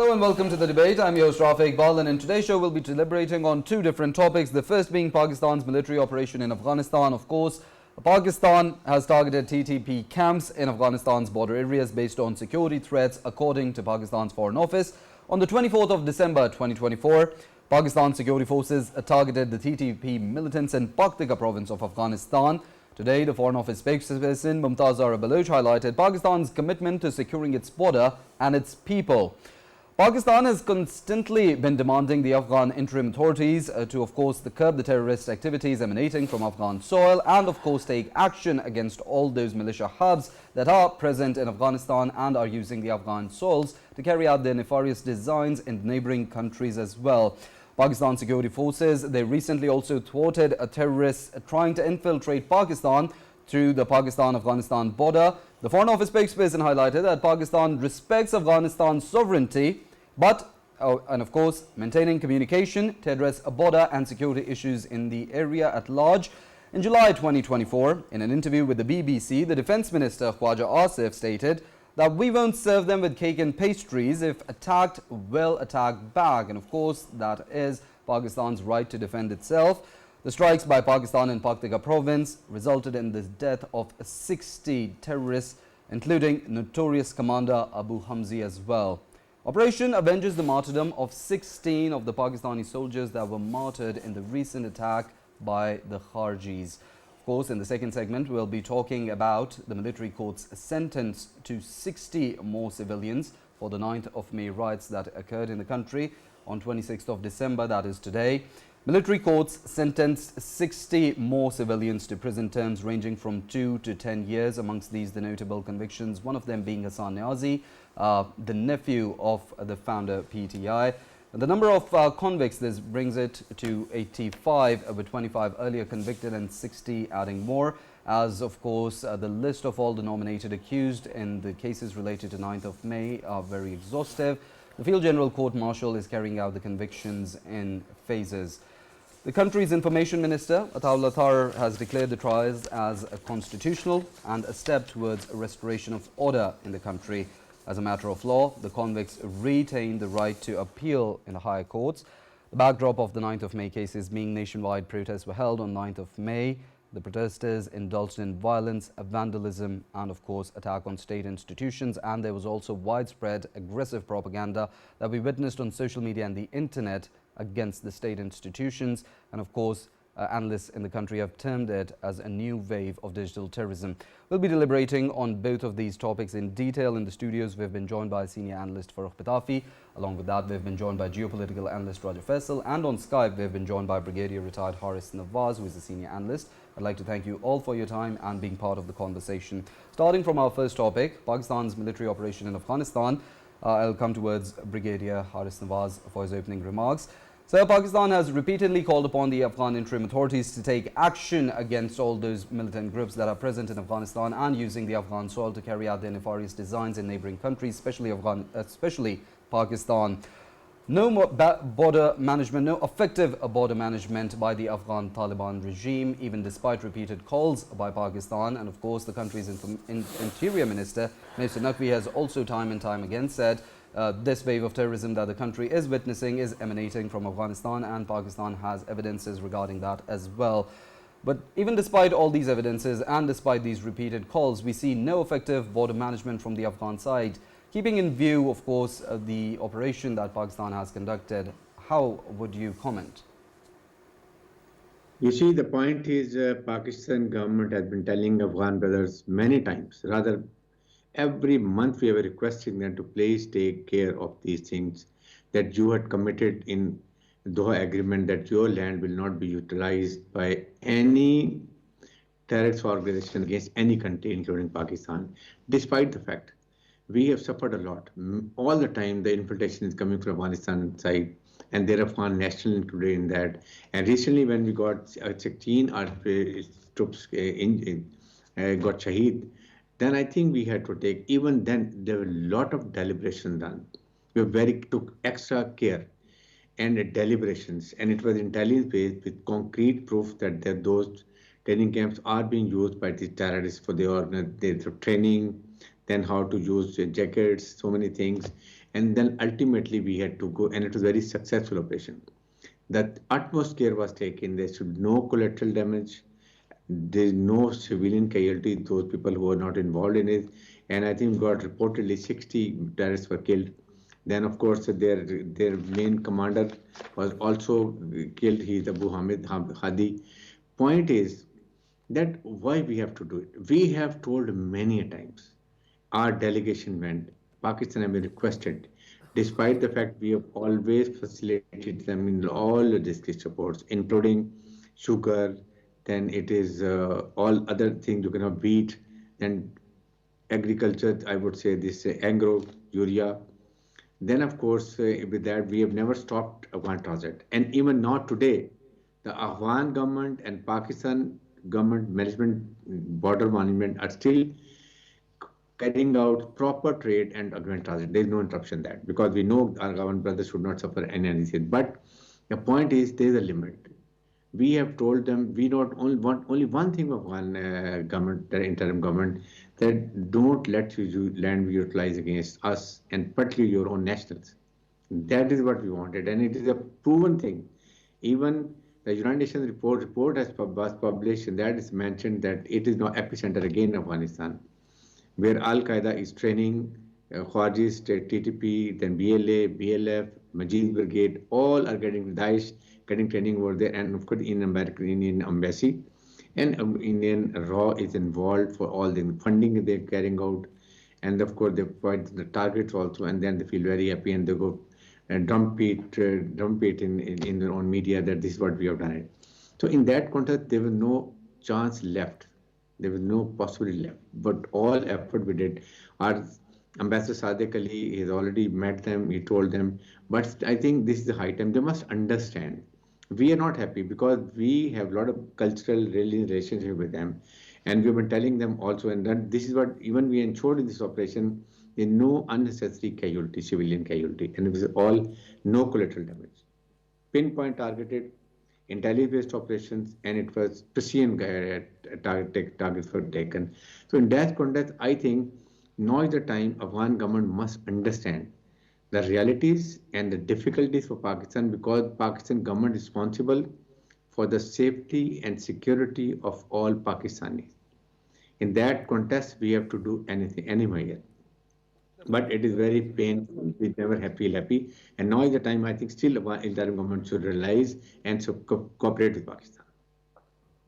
Hello and welcome to the debate. I'm your host Rafae Iqbal, and in today's show we'll be deliberating on two different topics. The first being Pakistan's military operation in Afghanistan. Of course, Pakistan has targeted TTP camps in Afghanistan's border areas based on security threats, according to Pakistan's Foreign Office. On the 24th of December 2024, Pakistan security forces targeted the TTP militants in Paktika province of Afghanistan. Today, the Foreign Office spokesperson Mumtaz Baloch highlighted Pakistan's commitment to securing its border and its people. Pakistan has constantly been demanding the Afghan interim authorities to, of course, curb the terrorist activities emanating from Afghan soil and, of course, take action against all those militia hubs that are present in Afghanistan and are using the Afghan soils to carry out their nefarious designs in neighboring countries as well. Pakistan security forces, they recently also thwarted a terrorist trying to infiltrate Pakistan through the Pakistan-Afghanistan border. The Foreign Office spokesperson highlighted that Pakistan respects Afghanistan's sovereignty, but, and of course, maintaining communication to address border and security issues in the area at large. In July 2024, in an interview with the BBC, the Defence Minister Khwaja Asif stated that we won't serve them with cake and pastries. If attacked, we'll attack back. And of course, that is Pakistan's right to defend itself. The strikes by Pakistan in Paktika province resulted in the death of 60 terrorists, including notorious commander Abu Hamzi as well. Operation avenges the martyrdom of 16 of the Pakistani soldiers that were martyred in the recent attack by the Kharjis. Of course, in the second segment, we'll be talking about the military court's sentence to 60 more civilians for the 9th of May riots that occurred in the country on 26th of December, that is today. Military courts sentenced 60 more civilians to prison terms ranging from 2 to 10 years. Amongst these, the notable convictions, one of them being Hassan Niazi, the nephew of the founder PTI. The number of convicts, this brings it to 85, with 25 earlier convicted and 60 adding more. As of course, the list of all the nominated accused in the cases related to 9th of May are very exhaustive. The Field General Court Martial is carrying out the convictions in phases. The country's Information Minister, Ataullah Thar, has declared the trials as constitutional and a step towards a restoration of order in the country. As a matter of law, the convicts retain the right to appeal in the higher courts. The backdrop of the 9th of May cases being nationwide protests were held on 9th of May. The protesters indulged in violence, vandalism and of course attack on state institutions, and there was also widespread aggressive propaganda that we witnessed on social media and the internet against the state institutions, and of course analysts in the country have termed it as a new wave of digital terrorism. We'll be deliberating on both of these topics in detail. In the studios, we've been joined by senior analyst Farrukh Pitafi. Along with that, we've been joined by geopolitical analyst Faisal, and on Skype, we've been joined by Brigadier retired Nawaz, who is a senior analyst. I'd like to thank you all for your time and being part of the conversation. Starting from our first topic, Pakistan's military operation in Afghanistan, I'll come towards Brigadier Nawaz for his opening remarks. So Pakistan has repeatedly called upon the Afghan interim authorities to take action against all those militant groups that are present in Afghanistan and using the Afghan soil to carry out their nefarious designs in neighboring countries, especially Pakistan. No more border management, no effective border management by the Afghan Taliban regime, even despite repeated calls by Pakistan. And of course, the country's Interior Minister, Mr. Naqvi, has also time and time again said this wave of terrorism that the country is witnessing is emanating from Afghanistan, and Pakistan has evidences regarding that as well. But even despite all these evidences and despite these repeated calls, we see no effective border management from the Afghan side. Keeping in view, of course, the operation that Pakistan has conducted, how would you comment? You see, the point is Pakistan government has been telling Afghan brothers many times, rather every month we were requesting them to please take care of these things that you had committed in Doha agreement, that your land will not be utilized by any terrorist organization against any country, including Pakistan. Despite the fact, we have suffered a lot. All the time the infiltration is coming from Afghanistan side, and there are Afghan national included in that. And recently when we got 16 our troops got shaheed, then I think we had to take, even then there were a lot of deliberation done. We took extra care and deliberations, and it was intelligence based with concrete proof that those training camps are being used by the terrorists for their training, then how to use jackets, so many things. And then ultimately we had to go, and it was a very successful operation. The utmost care was taken. There should no collateral damage. There is no civilian casualty, those people who are not involved in it. And I think got reportedly 60 terrorists were killed. Then, of course, their main commander was also killed. He is Abu Hamid Hadi. Point is that why we have to do it. We have told many times. Our delegation went. Pakistan have been requested. Despite the fact we have always facilitated them in all logistics supports, including sugar, then it is all other things you can have wheat, then agriculture, I would say this agro, urea. Then, of course, with that, we have never stopped Afghan transit. And even now today, the Afghan government and Pakistan government management, border management are still carrying out proper trade and Afghan transit. There is no interruption that because we know our Afghan brothers should not suffer anything. But the point is there is a limit. We have told them we not only want only one thing of one government, the interim government, that don't let you land be utilized against us and particularly your own nationals. That is what we wanted, and it is a proven thing. Even the United Nations report was published, and that is mentioned that it is now epicenter again in Afghanistan, where Al Qaeda is training Khwarjis, TTP, then BLA, BLF, Majid Brigade, all are getting Daesh, getting training over there, and of course in American Indian Embassy, and Indian RAW is involved for all the funding they're carrying out, and of course they provide the targets also, and then they feel very happy and they go and dump it in their own media that this is what we have done it. So in that context, there was no chance left. There was no possibility left. But all effort we did. Our Ambassador Sadiq Ali has already met them. He told them. But I think this is the high time. They must understand. We are not happy because we have a lot of cultural relationship with them. And we've been telling them also, and that this is what even we ensured in this operation, there no unnecessary casualty, civilian casualty, and it was all no collateral damage. Pinpoint targeted, intelligence-based operations, and it was precision targets were taken. So in that context, I think now is the time Afghan government must understand the realities and the difficulties for Pakistan because Pakistan government is responsible for the safety and security of all Pakistanis. In that context, we have to do anything, anywhere. But it is very painful. We never happy. And now is the time I think still the interim government should realize and should cooperate with Pakistan.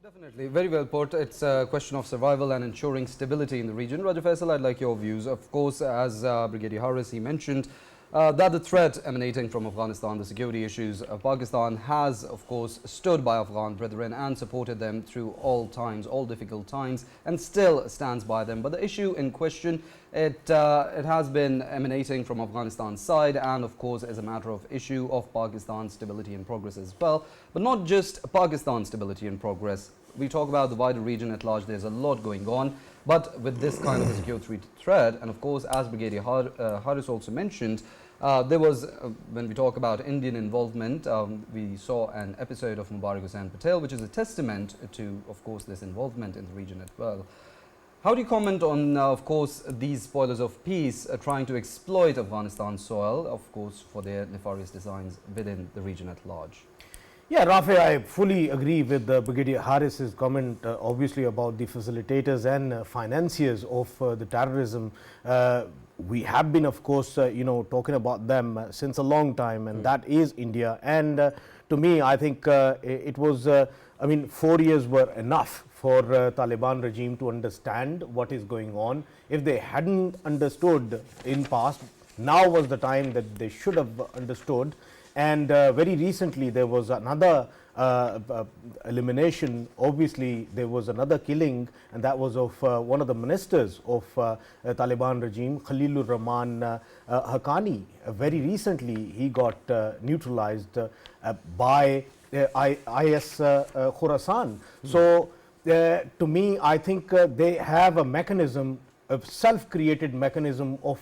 Definitely, very well put. It's a question of survival and ensuring stability in the region. Raja Faisal, I'd like your views. Of course, as Brigadier Harris, he mentioned that the threat emanating from Afghanistan, the security issues, Pakistan has, of course, stood by Afghan brethren and supported them through all times, all difficult times, and still stands by them. But the issue in question, it has been emanating from Afghanistan's side and, of course, is a matter of issue of Pakistan's stability and progress as well. But not just Pakistan's stability and progress. We talk about the wider region at large. There's a lot going on. But with this kind of a security threat, and of course, as Brigadier Harris also mentioned, there was, when we talk about Indian involvement, we saw an episode of Mubarak Hussain Patel, which is a testament to, of course, this involvement in the region as well. How do you comment on, of course, these spoilers of peace trying to exploit Afghanistan's soil, of course, for their nefarious designs within the region at large? Yeah, Rafae, I fully agree with Brigadier Harris's comment, obviously, about the facilitators and financiers of the terrorism. We have been, of course, talking about them since a long time, and that is India. And to me, I think it was, 4 years were enough for Taliban regime to understand what is going on. If they hadn't understood in past, now was the time that they should have understood. And very recently there was another elimination. Obviously there was another killing, and that was of one of the ministers of Taliban regime, Khalilur Rahman Haqqani. Very recently he got neutralized by IS Khorasan. So to me, I think they have a mechanism, a self-created mechanism of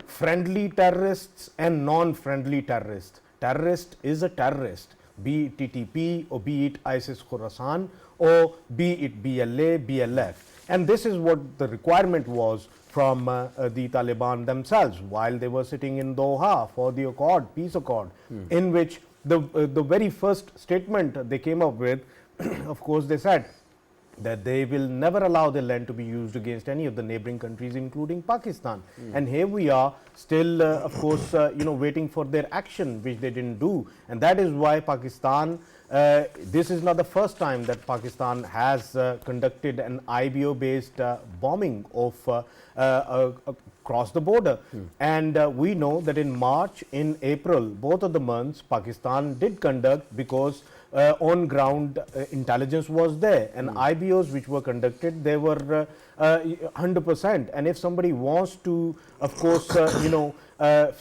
friendly terrorists and non-friendly terrorists. Terrorist is a terrorist, be it TTP or be it ISIS Khorasan or be it BLA, BLF. And this is what the requirement was from the Taliban themselves while they were sitting in Doha for the accord, peace accord, in which the very first statement they came up with, of course, they said that they will never allow their land to be used against any of the neighboring countries, including Pakistan. And here we are still, of course, waiting for their action, which they didn't do. And that is why Pakistan, this is not the first time that Pakistan has conducted an IBO-based bombing of across the border. And we know that in March, in April, both of the months, Pakistan did conduct, because on ground intelligence was there, and IBOs which were conducted, they were 100%. And if somebody wants to, of course,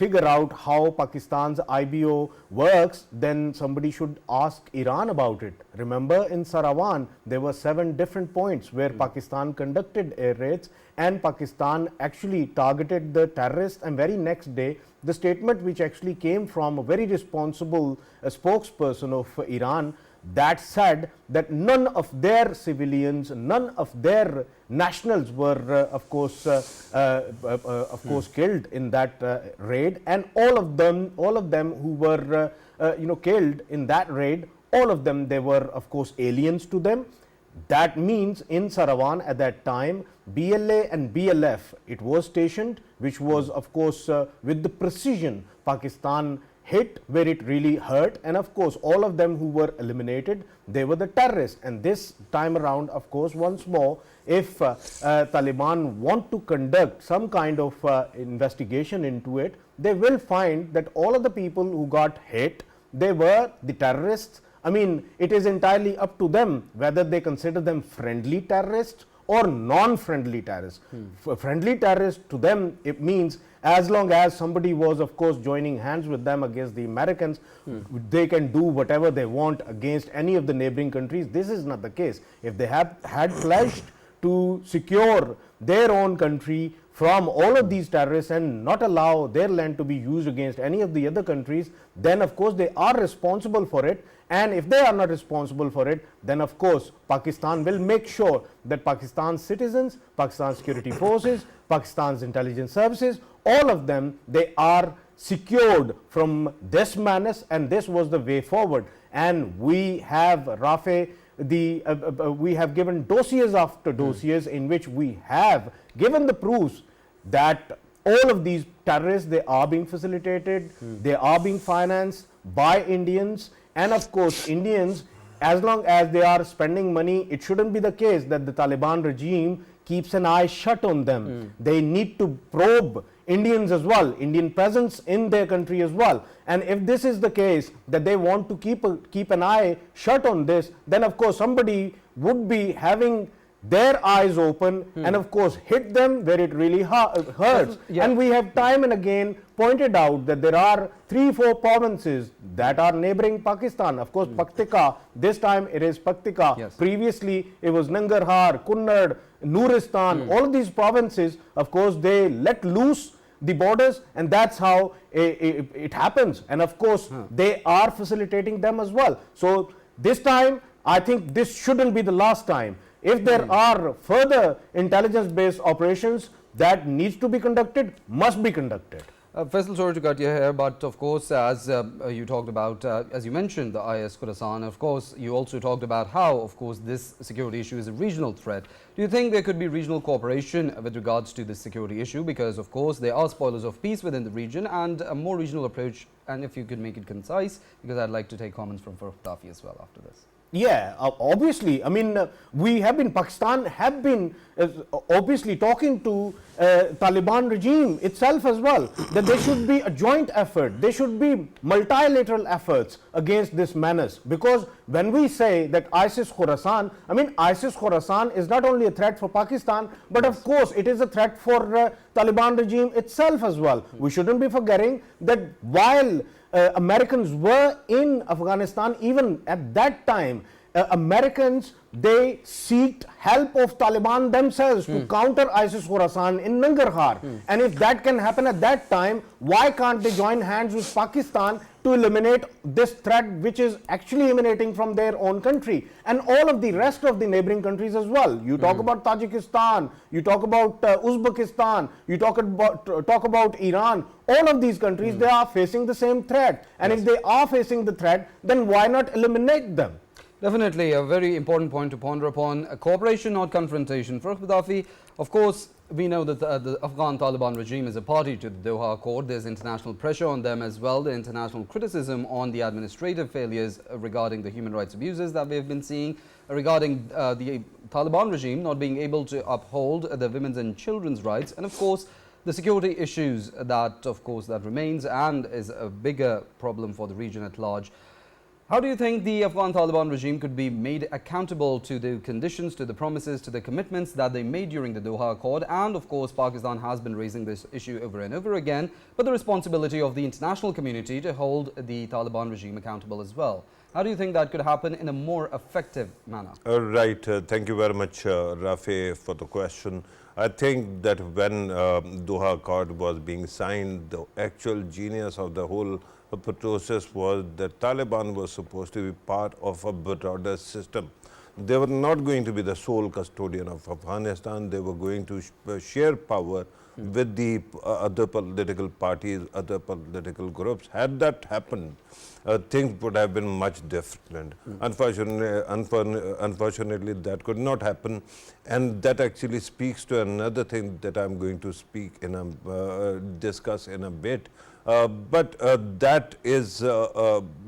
figure out how Pakistan's IBO works, then somebody should ask Iran about it. Remember, in Sarawan, there were 7 different points where Pakistan conducted air raids, and Pakistan actually targeted the terrorists, and very next day, the statement which actually came from a very responsible spokesperson of Iran, that said that none of their civilians, none of their nationals were, of course, killed in that raid, and all of them who were, killed in that raid, all of them, they were, of course, aliens to them. That means in Sarawan at that time, BLA and BLF, it was stationed, which was, of course, with the precision Pakistan hit where it really hurt, and of course all of them who were eliminated, they were the terrorists. And this time around, of course, once more, if Taliban want to conduct some kind of investigation into it, they will find that all of the people who got hit, they were the terrorists. I mean, it is entirely up to them whether they consider them friendly terrorists or non-friendly terrorists. Friendly terrorists, to them, it means as long as somebody was, of course, joining hands with them against the Americans, they can do whatever they want against any of the neighboring countries. This is not the case. If they had pledged to secure their own country from all of these terrorists and not allow their land to be used against any of the other countries, then of course they are responsible for it. And if they are not responsible for it, then of course Pakistan will make sure that Pakistan's citizens, Pakistan's security forces, Pakistan's intelligence services, all of them, they are secured from this menace, and this was the way forward. And we have, Rafae, we have given dossiers after dossiers in which we have given the proofs that all of these terrorists, they are being facilitated, they are being financed by Indians. And of course, Indians, as long as they are spending money, it shouldn't be the case that the Taliban regime keeps an eye shut on them. They need to probe Indians as well, Indian presence in their country as well. And if this is the case, that they want to keep an eye shut on this, then of course somebody would be having their eyes open and of course hit them where it really hurts. And we have time and again pointed out that there are 3-4 provinces that are neighboring Pakistan. Of course, Paktika, this time it is Paktika. Previously it was Nangarhar, Kunnad, Nuristan, all of these provinces, of course, they let loose the borders, and that's how it happens. And of course, they are facilitating them as well. So this time, I think this shouldn't be the last time. If there are further intelligence-based operations that needs to be conducted, must be conducted. Faisal, sorry to cut you here, but of course, as you talked about, as you mentioned, the IS Khorasan, of course, you also talked about how, of course, this security issue is a regional threat. Do you think there could be regional cooperation with regards to this security issue? Because, of course, there are spoilers of peace within the region, and a more regional approach, and if you could make it concise, because I'd like to take comments from Farrukh Pitafi as well after this. Yeah, obviously. I mean, Pakistan have been obviously talking to Taliban regime itself as well, that there should be a joint effort, there should be multilateral efforts against this menace. Because when we say that ISIS Khorasan, I mean, ISIS Khorasan is not only a threat for Pakistan, but of course it is a threat for Taliban regime itself as well. We shouldn't be forgetting that while Americans were in Afghanistan, even at that time, Americans, they seeked help of Taliban themselves to counter ISIS Khorasan in Nangarhar. And if that can happen at that time, why can't they join hands with Pakistan to eliminate this threat which is actually emanating from their own country and all of the rest of the neighboring countries as well? You talk about Tajikistan, you talk about Uzbekistan, you talk about Iran. All of these countries, they are facing the same threat. And if they are facing the threat, then why not eliminate them? Definitely a very important point to ponder upon. Cooperation, not confrontation. Farrukh, Pitafi, of course, we know that the Afghan Taliban regime is a party to the Doha Accord. There's international pressure on them as well. The international criticism on the administrative failures regarding the human rights abuses that we've been seeing, regarding the Taliban regime not being able to uphold the women's and children's rights, and of course, the security issues that remains and is a bigger problem for the region at large. How do you think the Afghan Taliban regime could be made accountable to the conditions, to the promises, to the commitments that they made during the Doha Accord? And of course, Pakistan has been raising this issue over and over again, but the responsibility of the international community to hold the Taliban regime accountable as well. How do you think that could happen in a more effective manner? Right. Thank you very much, Rafae, for the question. I think that when Doha Accord was being signed, the actual genius of the whole process was that Taliban was supposed to be part of a broader system. They were not going to be the sole custodian of Afghanistan. They were going to share power with the other political parties, other political groups. Had that happened, things would have been much different. Unfortunately, that could not happen, and that actually speaks to another thing that I'm going to discuss in a bit. But that is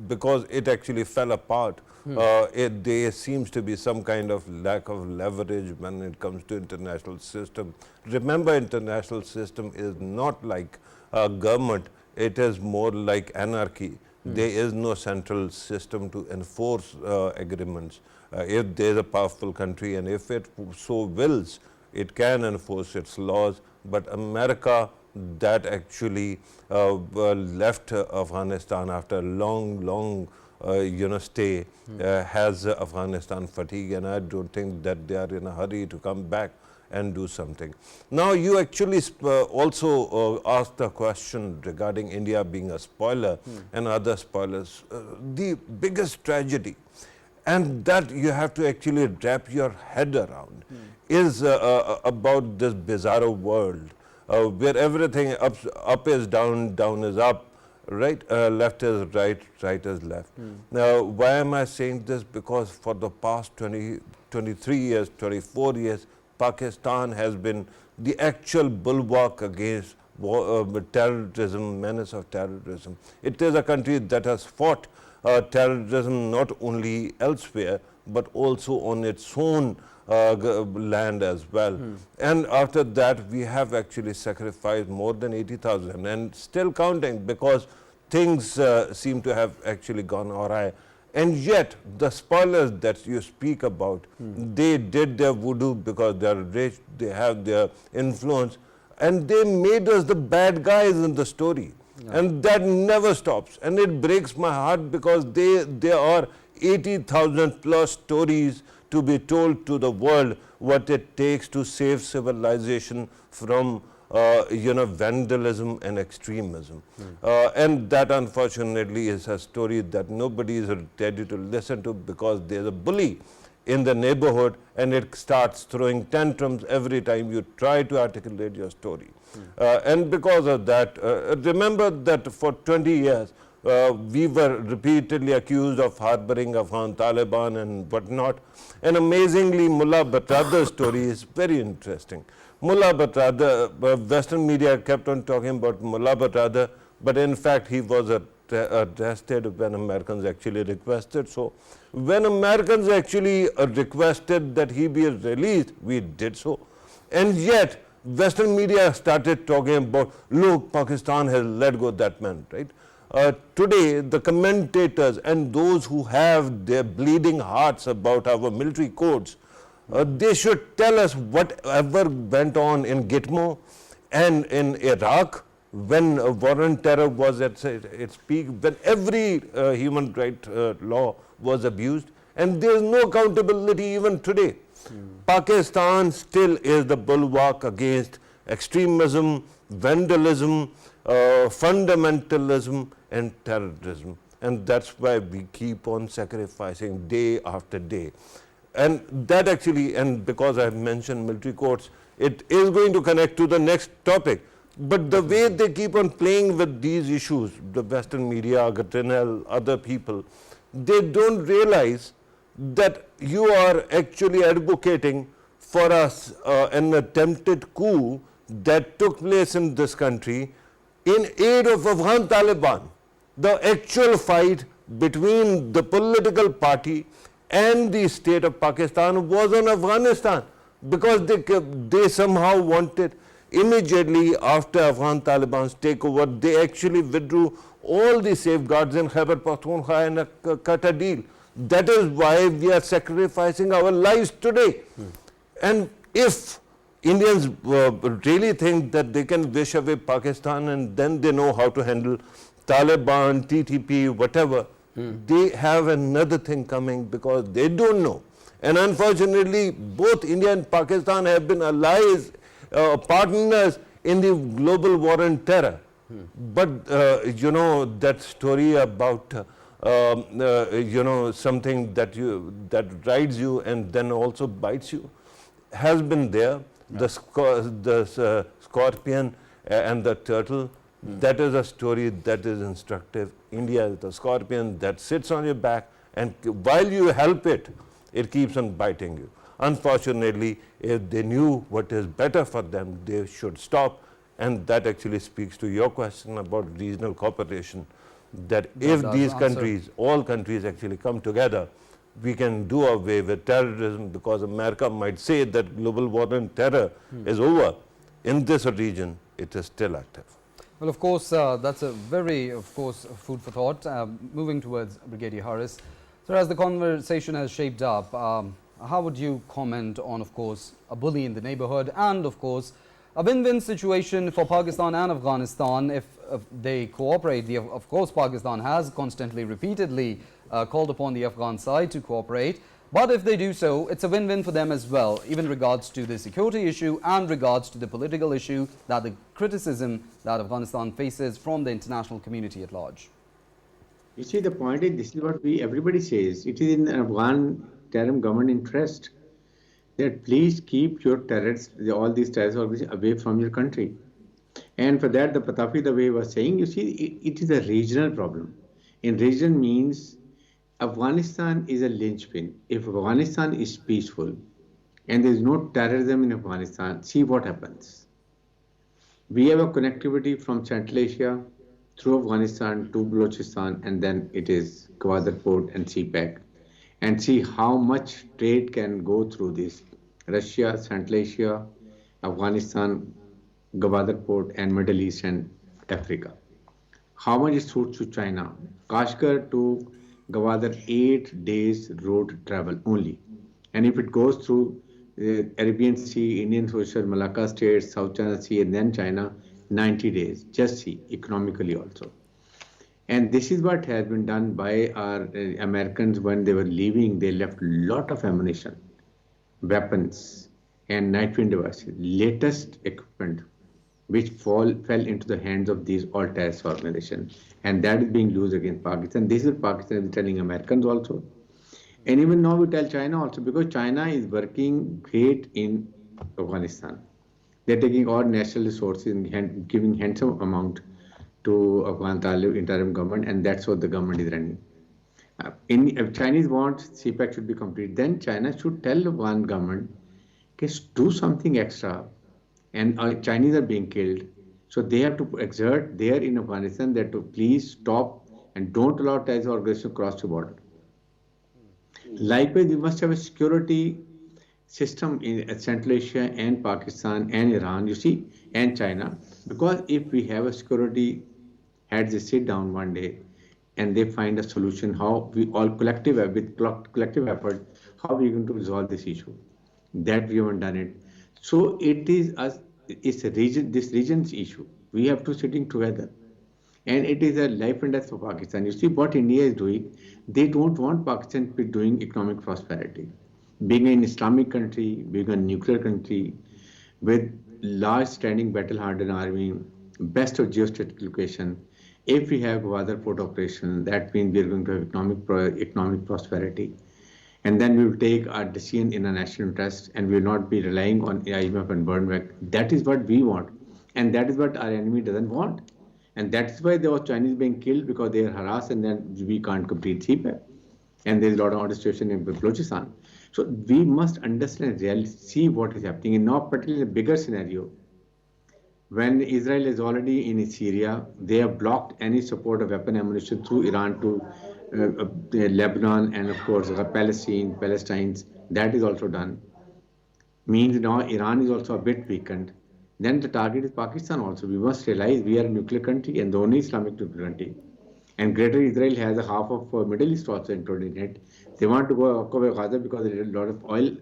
because it actually fell apart. There seems to be some kind of lack of leverage when it comes to international system. Remember, international system is not like a government. It is more like anarchy. There is no central system to enforce agreements. If there is a powerful country and if it so wills, it can enforce its laws. But America, that actually left Afghanistan after a long stay, has Afghanistan fatigue, and I don't think that they are in a hurry to come back and do something. Now, you actually also asked a question regarding India being a spoiler and other spoilers. The biggest tragedy, and that you have to actually wrap your head around, is about this bizarre world where everything up is down, down is up, right, left is right, right is left. Now, why am I saying this? Because for the past 23 years, 24 years, Pakistan has been the actual bulwark against terrorism, menace of terrorism. It is a country that has fought terrorism not only elsewhere, but also on its own land as well. And after that, we have actually sacrificed more than 80,000 and still counting, because things seem to have actually gone awry. And yet, the spoilers that you speak about, they did their voodoo because they are rich, they have their influence, and they made us the bad guys in the story. And that never stops. And it breaks my heart, because there are 80,000 plus stories to be told to the world what it takes to save civilization from vandalism and extremism. And that, unfortunately, is a story that nobody is ready to listen to, because there's a bully in the neighborhood and it starts throwing tantrums every time you try to articulate your story. And because of that, remember that for 20 years, we were repeatedly accused of harboring Afghan Taliban and whatnot. And amazingly, Mullah Batradar's story is very interesting. Mullah Batradar, Western media kept on talking about Mullah Batradar, but in fact he was arrested when Americans actually requested. So when Americans actually requested that he be released, we did so. And yet Western media started talking about, look, Pakistan has let go that man, right? Today, the commentators and those who have their bleeding hearts about our military codes, they should tell us whatever went on in Gitmo and in Iraq, when war on terror was at its peak, when every human right law was abused, And there is no accountability even today. Pakistan still is the bulwark against extremism, vandalism, fundamentalism and terrorism. And that's why we keep on sacrificing day after day. And that actually, and because I have mentioned military courts, it is going to connect to the next topic. But the way they keep on playing with these issues, the Western media, Gatinel, other people, they don't realize that you are actually advocating for us an attempted coup that took place in this country in aid of Afghan Taliban. The actual fight between the political party and the state of Pakistan was on Afghanistan, because they somehow wanted immediately after Afghan Taliban's takeover, they actually withdrew all the safeguards in Khyber Pakhtunkhwa and cut a deal. That is why we are sacrificing our lives today. And if Indians really think that they can wish away Pakistan and then they know how to handle Taliban, TTP, whatever, they have another thing coming, because they don't know. And unfortunately, both India and Pakistan have been allies, partners in the global war on terror. But, you know, that story about, you know, something that rides you and then also bites you has been there. The scorpion and the turtle, that is a story that is instructive. India is the scorpion that sits on your back, and while you help it, it keeps on biting you. Unfortunately, if they knew what is better for them, they should stop. And that actually speaks to your question about regional cooperation, that if these countries, all countries actually come together, we can do away with terrorism, because America might say that global war on terror is over. In this region, it is still active. Well, of course, that's a very, of course, food for thought. Moving towards Brigadier Harris. So as the conversation has shaped up, how would you comment on, of course, a bully in the neighborhood and, of course, a win-win situation for Pakistan and Afghanistan if they cooperate? Of course, Pakistan has constantly, repeatedly called upon the Afghan side to cooperate. But if they do so, it's a win-win for them as well, even regards to the security issue and regards to the political issue, that the criticism that Afghanistan faces from the international community at large. You see, the point is, this is what everybody says. It is in Afghan terrorism government interest that please keep your terrorists, all these terrorist organizations, away from your country. And for that, the Pitafi, the way he was saying, you see, it is a regional problem. And region means Afghanistan is a linchpin. If Afghanistan is peaceful and there is no terrorism in Afghanistan, see what happens. We have a connectivity from Central Asia through Afghanistan to Balochistan, and then it is Gwadar Port and CPEC. And see how much trade can go through this. Russia, Central Asia, Afghanistan, Gwadar Port, and Middle East and Africa. How much is through to China? Kashgar to Gwadar, 8 days road travel only. And if it goes through the Arabian Sea, Indian Ocean, Malacca States, South China Sea, and then China, 90 days. Just see, economically also. And this is what has been done by our Americans when they were leaving. They left a lot of ammunition, weapons, and night vision devices, latest equipment, which fell into the hands of these all terrorist organizations. And that is being used against Pakistan. This is Pakistan is telling Americans also. And even now we tell China also, because China is working great in Afghanistan. They're taking all national resources and giving handsome amount to Afghan interim government, and that's what the government is running. If Chinese want CPEC should be complete, then China should tell the Afghan government, do something extra, and Chinese are being killed. So they have to exert there in Afghanistan that to please stop and don't allow terrorist organizations to cross the border. Likewise, we must have a security system in Central Asia and Pakistan and Iran, you see, and China. Because if we have a security heads, they sit down one day and they find a solution, how we all with collective effort, how we are going to resolve this issue. That we haven't done it. So it is this region's issue. We have to sitting together. And it is a life and death for Pakistan. You see what India is doing, they don't want Pakistan to be doing economic prosperity. Being an Islamic country, being a nuclear country, with large standing battle hardened army, best of geostrategic location, if we have other port operation, that means we are going to have economic prosperity. And then we will take our decision in a national interest and we will not be relying on IMF and World Bank. That is what we want. And that is what our enemy doesn't want. And that's why there was Chinese being killed, because they are harassed and then we can't complete CPAP. And there's a lot of orchestration in Balochistan. So we must understand reality, see what is happening. In now, particularly in a bigger scenario, when Israel is already in Syria, they have blocked any support of weapon ammunition through Iran to Lebanon and of course Palestine. That is also done. Means now Iran is also a bit weakened. Then the target is Pakistan also. We must realize we are a nuclear country and the only Islamic nuclear country. And Greater Israel has a half of Middle East also included in it. They want to go occupy Gaza because there is a lot of oil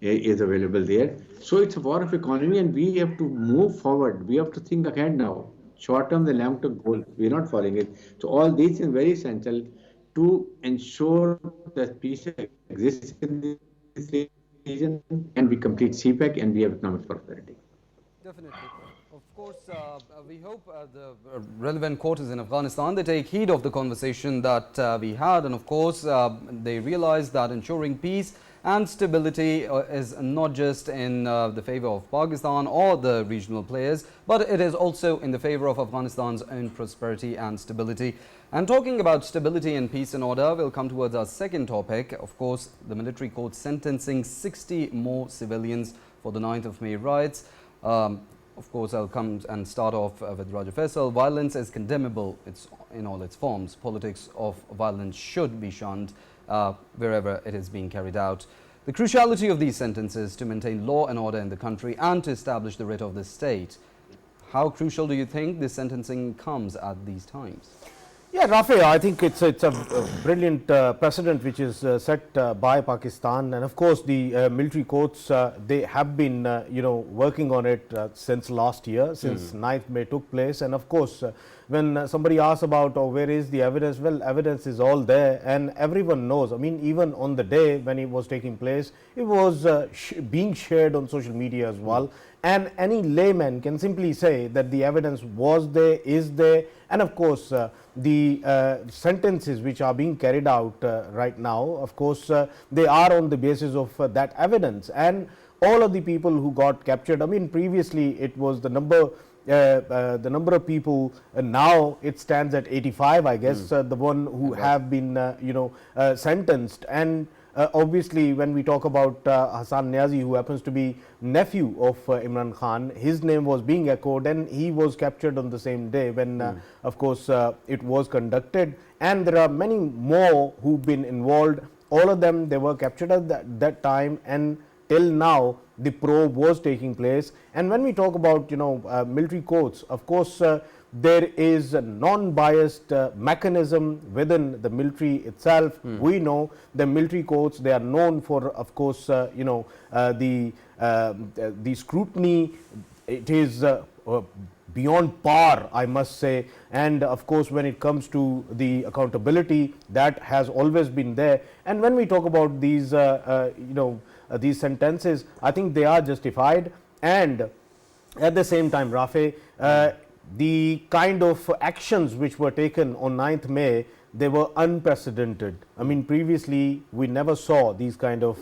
is available there. So it's a war of economy and we have to move forward. We have to think ahead now. Short term, the long term goal. We are not following it. So all these is very essential to ensure that peace exists in this region and we complete CPEC and we have economic prosperity. Definitely. Of course, we hope the relevant quarters in Afghanistan, they take heed of the conversation that we had, and of course they realize that ensuring peace and stability is not just in the favor of Pakistan or the regional players, but it is also in the favor of Afghanistan's own prosperity and stability. And talking about stability and peace and order, we'll come towards our second topic. Of course, the military court sentencing 60 more civilians for the 9th of May riots. Of course, I'll come and start off with Raja Faisal. Violence is condemnable in all its forms. Politics of violence should be shunned wherever it is being carried out. The cruciality of these sentences to maintain law and order in the country and to establish the writ of the state. How crucial do you think this sentencing comes at these times? Yeah, Rafae, I think it's a brilliant precedent which is set by Pakistan, and of course the military courts they have been working on it since last year, since 9th May took place. And of course when somebody asks about where is the evidence, well, evidence is all there and everyone knows. I mean, even on the day when it was taking place, it was being shared on social media as well. And any layman can simply say that the evidence was there, is there, and of course the sentences which are being carried out right now, of course they are on the basis of that evidence. And all of the people who got captured, I mean, previously it was the number of people, now it stands at 85, I guess, the one who have been sentenced. And obviously when we talk about Hassan Niazi, who happens to be nephew of Imran Khan, his name was being echoed and he was captured on the same day when of course it was conducted. And there are many more who've been involved. All of them, they were captured at that time, and till now the probe was taking place. And when we talk about military courts, of course there is a non-biased mechanism within the military itself. We know the military courts, they are known for, of course, the scrutiny. It is beyond par, I must say. And of course when it comes to the accountability, that has always been there. And when we talk about these these sentences, I think they are justified. And at the same time, Rafae, the kind of actions which were taken on 9th May, they were unprecedented. I mean, previously we never saw these kind of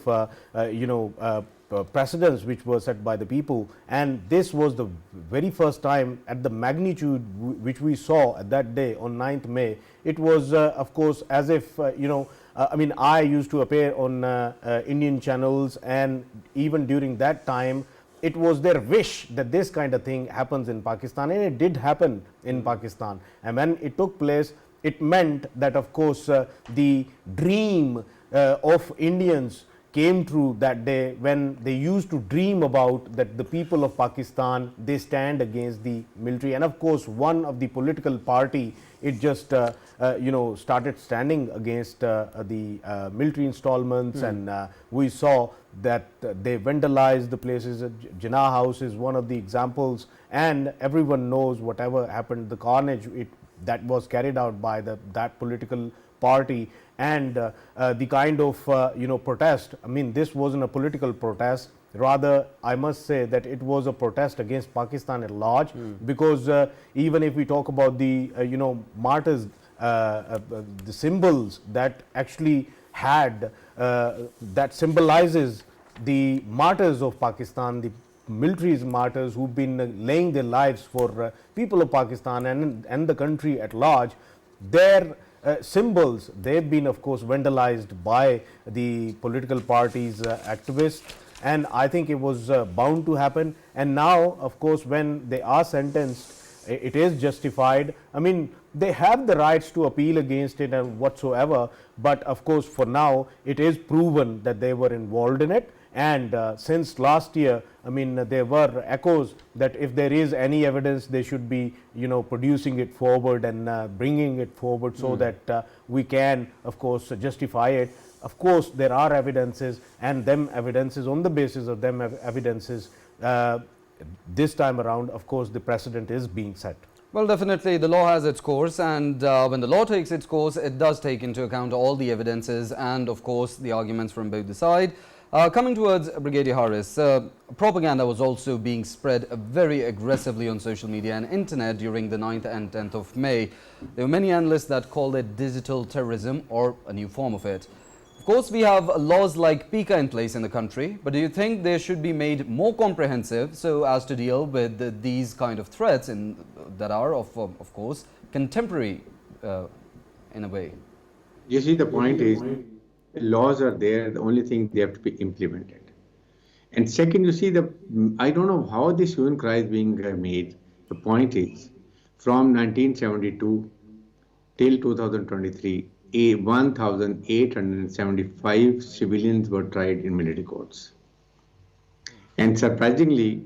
precedents which were set by the people, and this was the very first time at the magnitude which we saw at that day on 9th May. It was of course as if I mean, I used to appear on Indian channels, and even during that time it was their wish that this kind of thing happens in Pakistan, and it did happen in Pakistan. And when it took place, it meant that of course the dream of Indians came true that day, when they used to dream about that the people of Pakistan, they stand against the military. And of course one of the political party, it just started standing against the military installments. And we saw that they vandalized the places. Jinnah House is one of the examples, and everyone knows whatever happened, the carnage it that was carried out by that political party, and the kind of protest. I mean, this wasn't a political protest. Rather, I must say that it was a protest against Pakistan at large, because even if we talk about the martyrs, the symbols that actually had that symbolizes the martyrs of Pakistan, the military's martyrs who've been laying their lives for people of Pakistan and the country at large. Their symbols, they've been of course vandalized by the political parties' activists, and I think it was bound to happen. And now of course when they are sentenced, it is justified. I mean, they have the rights to appeal against it and whatsoever, but of course for now it is proven that they were involved in it. And since last year, I mean, there were echoes that if there is any evidence, they should be producing it forward and bringing it forward, so that we can of course justify it. Of course there are evidences, and them evidences, on the basis of them evidences, this time around of course the precedent is being set. Well, definitely the law has its course, and when the law takes its course, it does take into account all the evidences and of course the arguments from both the side. Coming towards Brigadier Harris, propaganda was also being spread very aggressively on social media and internet during the 9th and 10th of May. There were many analysts that called it digital terrorism, or a new form of it. Of course, we have laws like PICA in place in the country, but do you think they should be made more comprehensive so as to deal with these kind of threats that are of course contemporary in a way? You see, the point is, laws are there, the only thing they have to be implemented. And second, you see, I don't know how this hue and cry is being made. The point is, from 1972 till 2023, 1,875 civilians were tried in military courts. And surprisingly,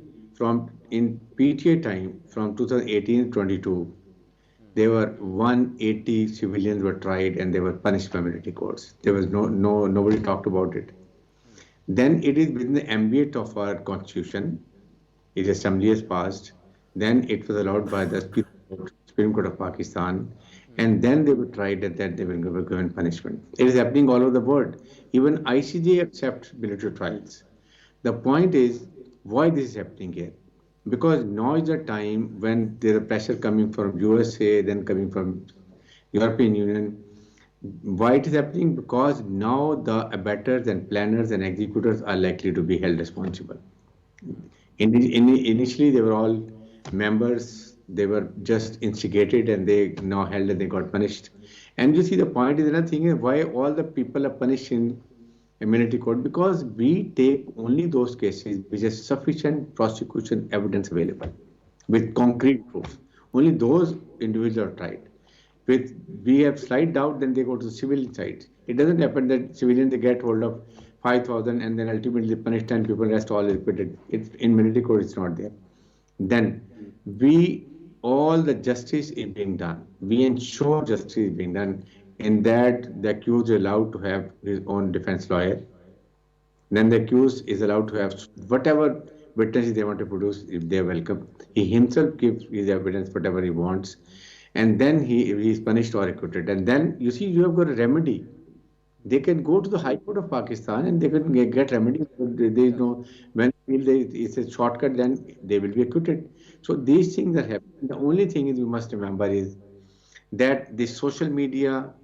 in PTA time, from 2018 to 22, there were 180 civilians were tried and they were punished by military courts. There was nobody talked about it. Then it is within the ambit of our constitution. Its assembly has passed. Then it was allowed by the Supreme Court of Pakistan. And then they were tried and then they were given punishment. It is happening all over the world. Even ICJ accepts military trials. The point is, why this is happening here? Because now is the time when there is pressure coming from USA, then coming from European Union. Why it is happening? Because now the abettors and planners and executors are likely to be held responsible. Initially, they were all members. They were just instigated and they now held and they got punished. And you see, the point is, another thing is why all the people are punished in a military court, because we take only those cases which has sufficient prosecution evidence available with concrete proof. Only those individuals are tried. We have slight doubt, then they go to the civilian side. It doesn't happen that civilians, they get hold of 5,000 and then ultimately punish 10 people, rest all is repeated. In military court, it's not there. Then all the justice is being done. We ensure justice is being done. In that, the accused is allowed to have his own defense lawyer. Then the accused is allowed to have whatever witnesses they want to produce, if they are welcome. He himself gives his evidence, whatever he wants. And then he is punished or acquitted. And then, you see, you have got a remedy. They can go to the High Court of Pakistan and they can get remedy. There is no, when it's a shortcut, then they will be acquitted. So these things are happening. The only thing is, you must remember is that the social media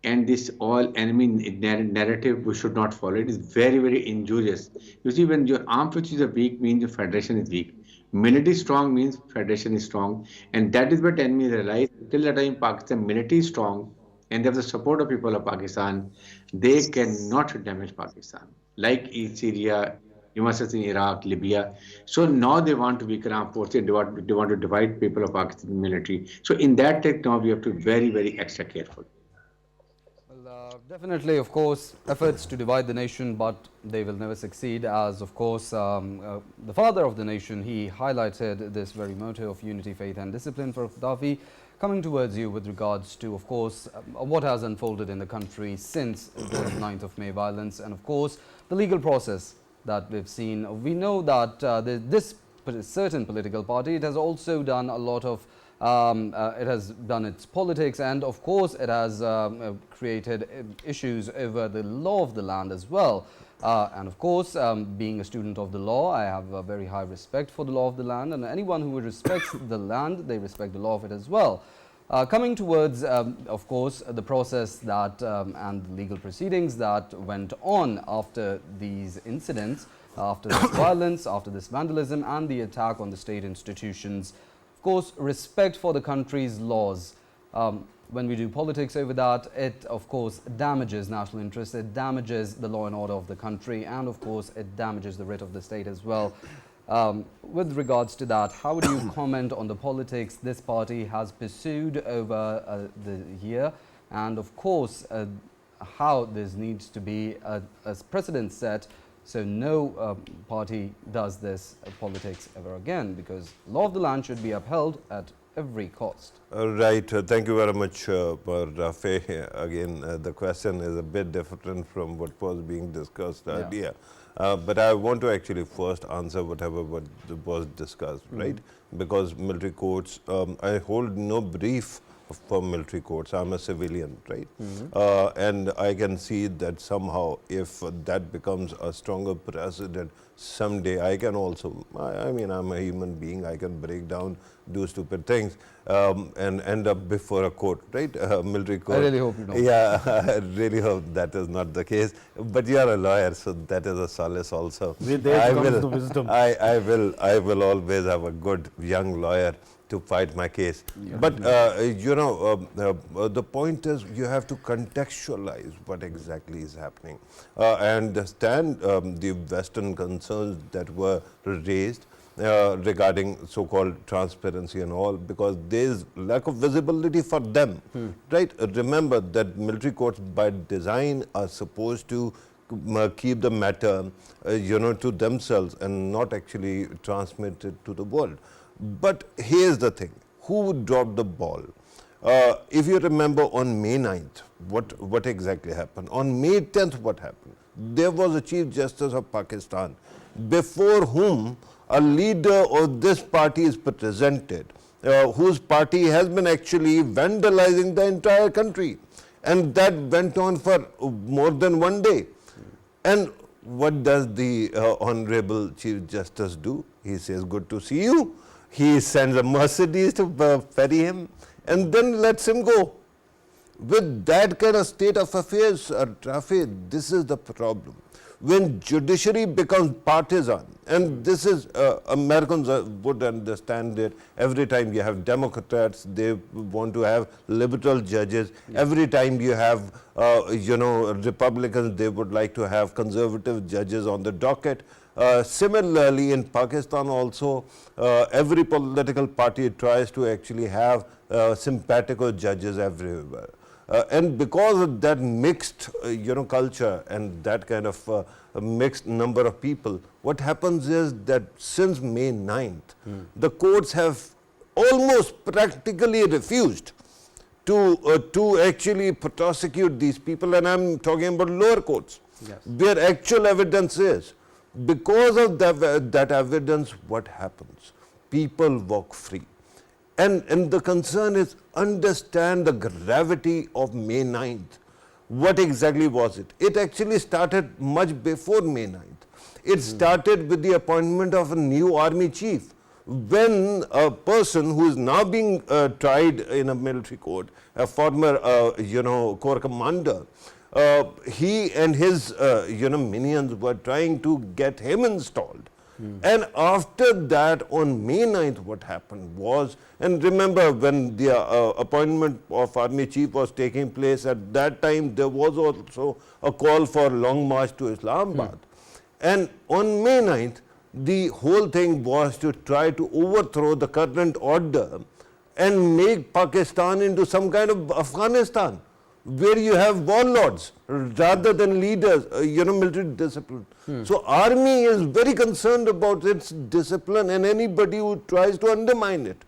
and this all enemy narrative, we should not follow. It is very, very injurious. You see, when your armed forces are weak, means your federation is weak. Military strong means federation is strong. And that is what enemy realize. Till the time Pakistan military is strong and they have the support of people of Pakistan, they cannot damage Pakistan. Like in Syria, you must have seen Iraq, Libya. So now they want to weaken armed forces. They want to divide people of Pakistan military. So in that take now we have to be very, very extra careful. Definitely, of course, efforts to divide the nation, but they will never succeed, as of course the father of the nation, he highlighted this very motto of unity, faith and discipline for Pitafi. Coming towards you with regards to, of course, what has unfolded in the country since the 9th of May violence, and of course the legal process that we've seen. We know that this certain political party, it has also done a lot of It has done its politics, and of course it has created issues over the law of the land as well. And of course, being a student of the law, I have a very high respect for the law of the land, and anyone who respects the land, they respect the law of it as well. Coming towards, of course, the process that and legal proceedings that went on after these incidents, after this violence, after this vandalism and the attack on the state institutions. Of course, respect for the country's laws. When we do politics over that, it of course damages national interests, it damages the law and order of the country, and of course it damages the writ of the state as well. With regards to that, how would you comment on the politics this party has pursued over the year, and of course how this needs to be as precedent set, so no party does this politics ever again, because law of the land should be upheld at every cost. Right. Thank you very much, Rafae. Again, the question is a bit different from what was being discussed earlier. But I want to actually first answer whatever was discussed, right? Because military courts, I hold no brief for military courts. I'm a civilian, right? And I can see that somehow if that becomes a stronger precedent, someday I can also, I mean, I'm a human being, I can break down, do stupid things and end up before a court, right? Military court. I really hope you don't. Yeah, I really hope that is not the case. But you are a lawyer, so that is a solace also. There comes the wisdom. I will always have a good young lawyer to fight my case. But you know, the point is you have to contextualize what exactly is happening. I understand the Western concerns that were raised regarding so-called transparency and all, because there is lack of visibility for them, right? Remember that military courts by design are supposed to keep the matter, you know, to themselves and not actually transmit it to the world. But here's the thing, who dropped the ball? If you remember on May 9th, what exactly happened? On May 10th, what happened? There was a Chief Justice of Pakistan, before whom a leader of this party is presented, whose party has been actually vandalizing the entire country. And that went on for more than one day. And what does the Honorable Chief Justice do? He says, good to see you. He sends a Mercedes to ferry him and then lets him go. With that kind of state of affairs, Rafae, this is the problem. When judiciary becomes partisan, and this is, Americans would understand it, every time you have Democrats, they want to have liberal judges. Every time you have, you know, Republicans, they would like to have conservative judges on the docket. Similarly, in Pakistan also, every political party tries to actually have simpatico judges everywhere. And because of that mixed, you know, culture and that kind of mixed number of people, what happens is that since May 9th, the courts have almost practically refused to actually prosecute these people, and I'm talking about lower courts, where actual evidence is. Because of that evidence, what happens? People walk free. And the concern is understand the gravity of May 9th. What exactly was it? It actually started much before May 9th. It started with the appointment of a new army chief. When a person who is now being tried in a military court, a former you know, corps commander, he and his you know, minions were trying to get him installed. And after that, on May 9th, what happened was, and remember when the appointment of army chief was taking place, at that time there was also a call for long march to Islamabad. And on May 9th, the whole thing was to try to overthrow the current order and make Pakistan into some kind of Afghanistan, where you have warlords rather than leaders, you know, military discipline. So army is very concerned about its discipline and anybody who tries to undermine it.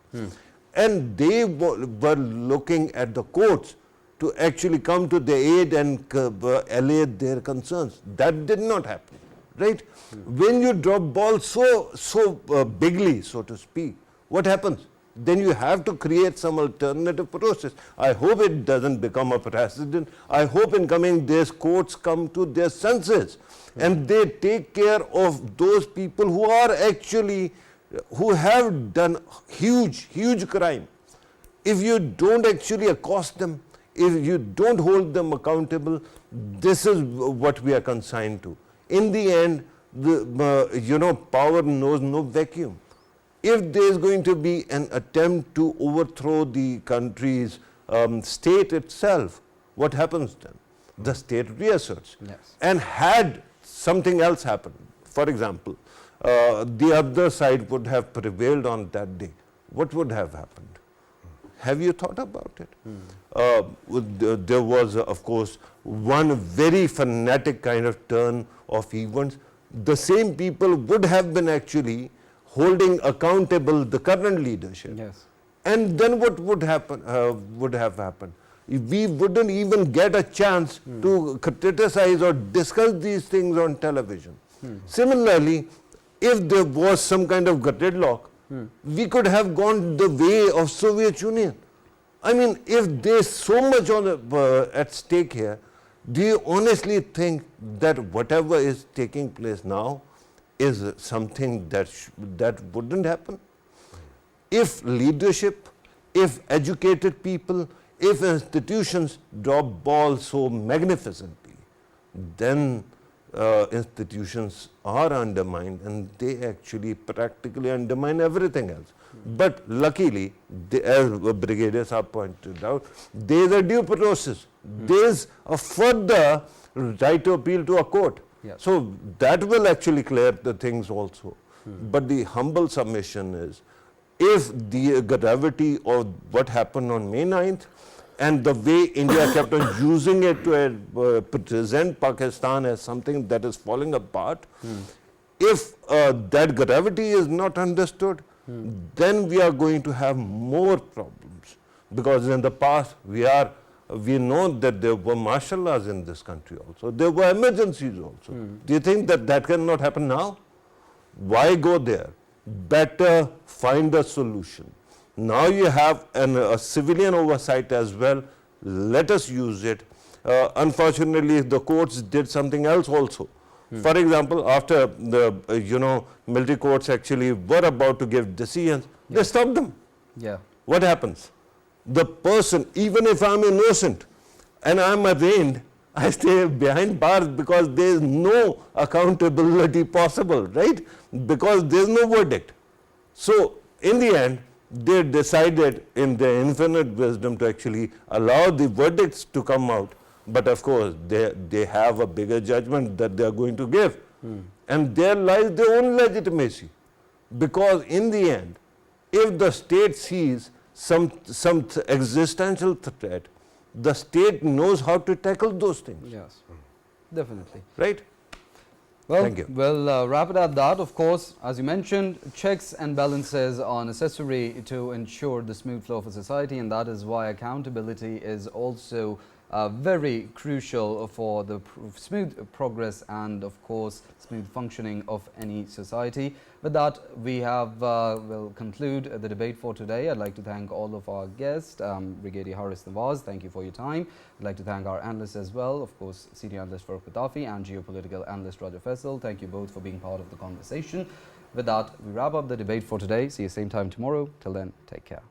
And they were looking at the courts to actually come to their aid and allay their concerns. That did not happen, right? When you drop balls so bigly, so to speak, what happens? then you have to create some alternative process. I hope it doesn't become a precedent. I hope in coming days courts come to their senses and they take care of those people who are actually, who have done huge crime. If you don't actually accost them, if you don't hold them accountable, this is what we are consigned to. In the end, power knows no vacuum. If there is going to be an attempt to overthrow the country's state itself, what happens then? The state reasserts. Yes. And had something else happened, for example, the other side would have prevailed on that day, what would have happened? Have you thought about it? There was, of course, one very fanatic kind of turn of events. The same people would have been actually holding accountable the current leadership. Yes. And then what would happen? Would have happened? We wouldn't even get a chance to criticize or discuss these things on television. Similarly, if there was some kind of gridlock, we could have gone the way of Soviet Union. I mean, if there's so much at stake here, do you honestly think that whatever is taking place now is something that wouldn't happen? If leadership, if educated people, if institutions drop balls so magnificently, then institutions are undermined and they actually practically undermine everything else. But luckily, as Brigadier Saab pointed out, there is a due process. There is a further right to appeal to a court. Yes. So that will actually clear the things also. But the humble submission is, if the gravity of what happened on May 9th and the way India kept on using it to present Pakistan as something that is falling apart, if that gravity is not understood, then we are going to have more problems. Because in the past, we know that there were martial laws in this country also. There were emergencies also. Do you think that that cannot happen now? Why go there? Better find a solution. Now you have a civilian oversight as well. Let us use it. Unfortunately, the courts did something else also. For example, after the military courts actually were about to give decisions, they stopped them. Yeah. What happens? The person, even if I'm innocent and I'm arraigned, I stay behind bars because there is no accountability possible, right? Because there is no verdict. So, in the end, they decided in their infinite wisdom to actually allow the verdicts to come out. But of course, they have a bigger judgment that they are going to give. And there lies their own legitimacy. Because in the end, if the state sees some existential threat, the state knows how to tackle those things. Yes, definitely. Right? Well, Thank you. We'll wrap it at that. Of course, as you mentioned, checks and balances are necessary to ensure the smooth flow of a society, and that is why accountability is also very crucial for the smooth progress and, of course, smooth functioning of any society. With that, we have will conclude the debate for today. I'd like to thank all of our guests, Brigadier Nawaz, thank you for your time. I'd like to thank our analysts as well, of course, Senior Analyst Farrukh Pitafi and Geopolitical Analyst Faisal. Thank you both for being part of the conversation. With that, we wrap up the debate for today. See you same time tomorrow. Till then, take care.